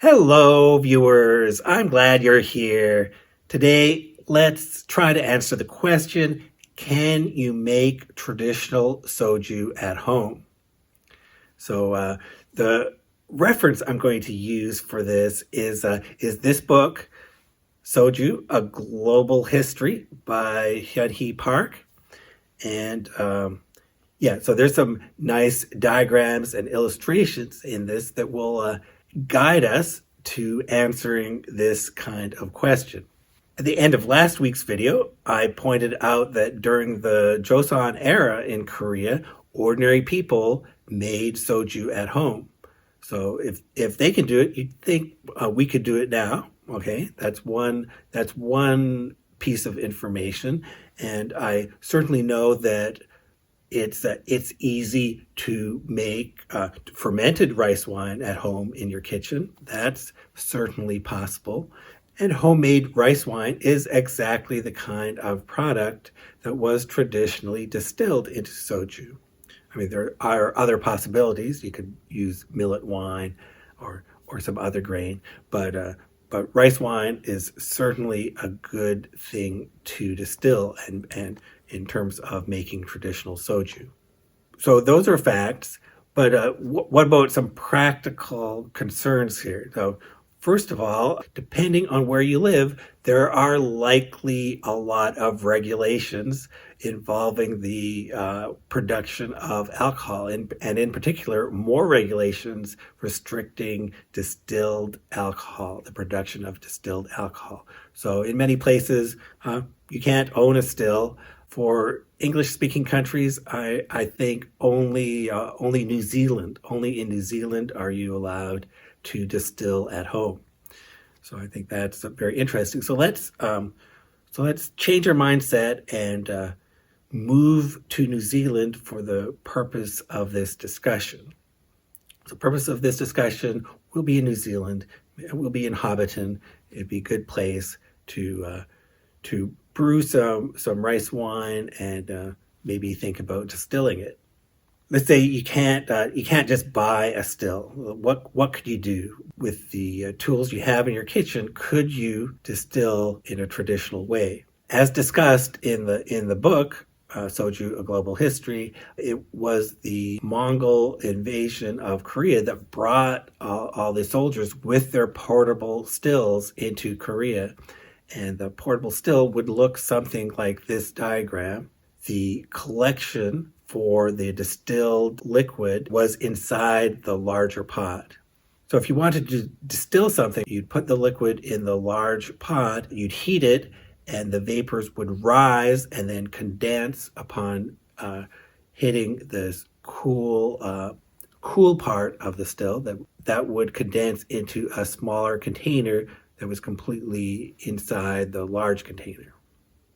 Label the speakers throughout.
Speaker 1: Hello, viewers. I'm glad you're here. Today, let's try to answer the question, can you make traditional soju at home? So the reference I'm going to use for this is this book, Soju, A Global History by Hyunhee Park. And so there's some nice diagrams and illustrations in this that will guide us to answering this kind of question. At the end of last week's video, I pointed out that during the Joseon era in Korea, ordinary people made soju at home. So if they can do it, you'd think we could do it now. Okay, that's one piece of information, and I certainly know that it's easy to make fermented rice wine at home in your kitchen. That's certainly possible. And homemade rice wine is exactly the kind of product that was traditionally distilled into soju. I mean, there are other possibilities. You could use millet wine or some other grain, but rice wine is certainly a good thing to distill and in terms of making traditional soju. So those are facts, but what about some practical concerns here? So first of all, depending on where you live, there are likely a lot of regulations involving the production of alcohol, and in particular, more regulations restricting distilled alcohol, the production of distilled alcohol. So in many places, you can't own a still. For English-speaking countries, I think only New Zealand, only in New Zealand are you allowed to distill at home. So I think that's very interesting. So let's change our mindset and move to New Zealand for the purpose of this discussion. The purpose of this discussion will be in New Zealand. It will be in Hobbiton. It'd be a good place to brew some rice wine and maybe think about distilling it. Let's say you can't just buy a still. What could you do with the tools you have in your kitchen? Could you distill in a traditional way? As discussed in the book, Soju, A Global History, it was the Mongol invasion of Korea that brought all the soldiers with their portable stills into Korea. And the portable still would look something like this diagram. The collection for the distilled liquid was inside the larger pot. So if you wanted to distill something, you'd put the liquid in the large pot, you'd heat it, and the vapors would rise and then condense upon hitting this cool part of the still that would condense into a smaller container that was completely inside the large container.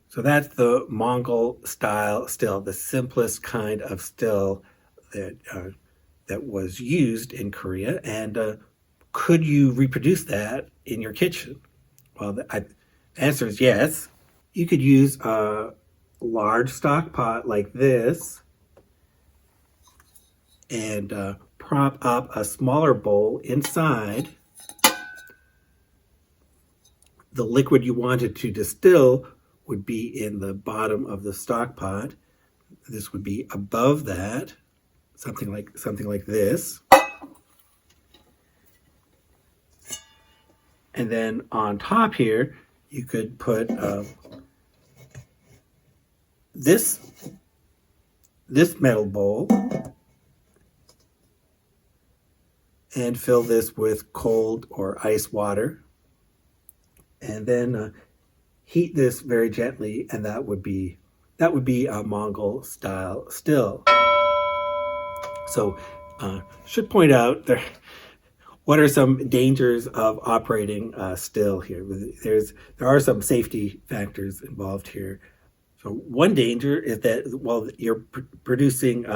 Speaker 1: So that's the Mongol style still, the simplest kind of still that was used in Korea. And could you reproduce that in your kitchen? Well, the answer is yes. You could use a large stock pot like this and prop up a smaller bowl inside. The liquid you wanted to distill would be in the bottom of the stock pot. This would be above that, something like this. And then on top here, you could put this metal bowl and fill this with cold or ice water. And then heat this very gently, and that would be a Mongol style still. So should point out what are some dangers of operating still here. There are some safety factors involved here. So one danger is that while you're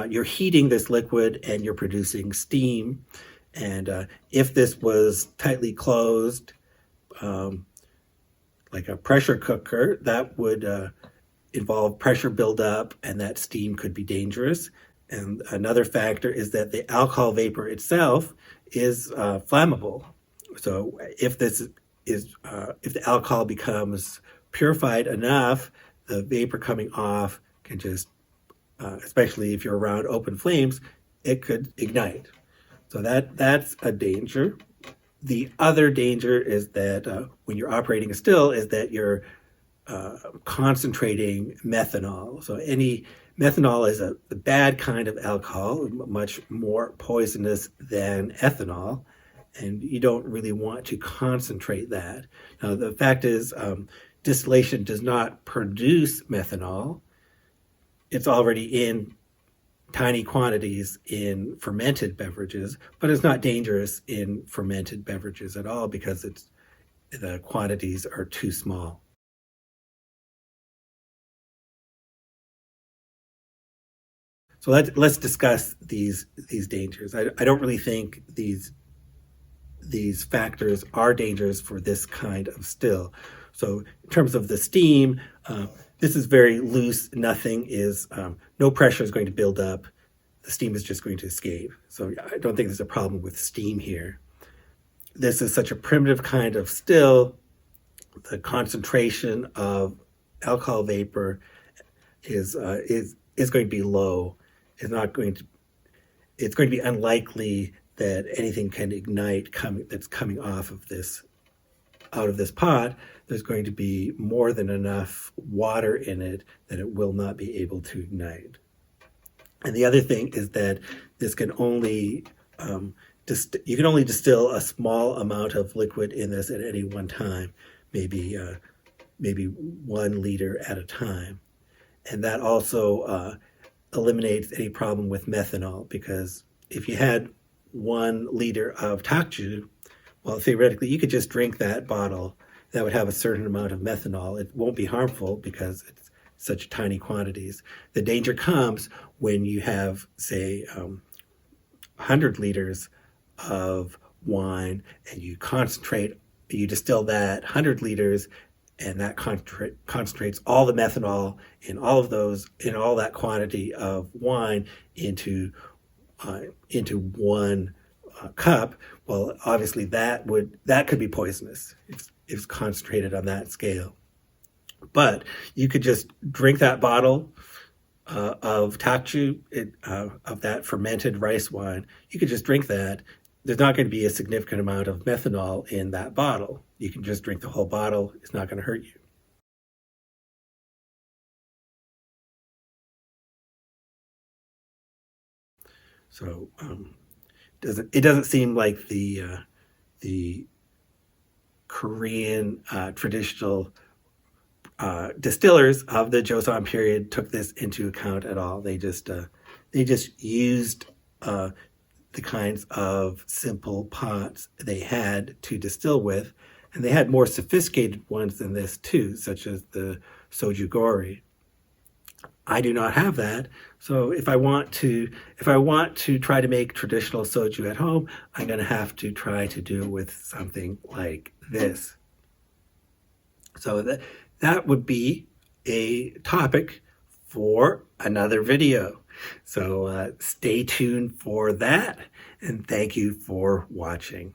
Speaker 1: you're heating this liquid and you're producing steam, and if this was tightly closed, like a pressure cooker, that would involve pressure buildup, and that steam could be dangerous. And another factor is that the alcohol vapor itself is flammable. So if if the alcohol becomes purified enough, the vapor coming off can just, especially if you're around open flames, it could ignite. So that's a danger. The other danger is that when you're operating a still, is that you're concentrating methanol. So methanol is a bad kind of alcohol, much more poisonous than ethanol, and you don't really want to concentrate that. Now, the fact is, distillation does not produce methanol. It's already in tiny quantities in fermented beverages, but it's not dangerous in fermented beverages at all because the quantities are too small. So let's discuss these dangers. I don't really think these factors are dangers for this kind of still. So in terms of the steam, this is very loose. No pressure is going to build up. The steam is just going to escape. So I don't think there's a problem with steam here. This is such a primitive kind of still. The concentration of alcohol vapor is going to be low. It's going to be unlikely that anything can ignite that's coming out of this pot. There's going to be more than enough water in it that it will not be able to ignite. And the other thing is that this can only you can only distill a small amount of liquid in this at any one time, maybe 1 liter at a time, and that also eliminates any problem with methanol, because if you had 1 liter of takju, well, theoretically, you could just drink that bottle. That would have a certain amount of methanol. It won't be harmful because it's such tiny quantities. The danger comes when you have, say, 100 liters of wine and you distill that 100 liters, and that concentrates all the methanol in all that quantity of wine into 1 cup. Well, obviously that could be poisonous if it's concentrated on that scale. But you could just drink that bottle of takju, of that fermented rice wine. You could just drink that. There's not going to be a significant amount of methanol in that bottle. You can just drink the whole bottle. It's not going to hurt you. So it doesn't seem like the Korean traditional distillers of the Joseon period took this into account at all. They just used the kinds of simple pots they had to distill with, and they had more sophisticated ones than this too, such as the Soju gori. I do not have that, so if I want to try to make traditional soju at home, I'm going to have to try to do it with something like this. So that would be a topic for another video. So stay tuned for that, and thank you for watching.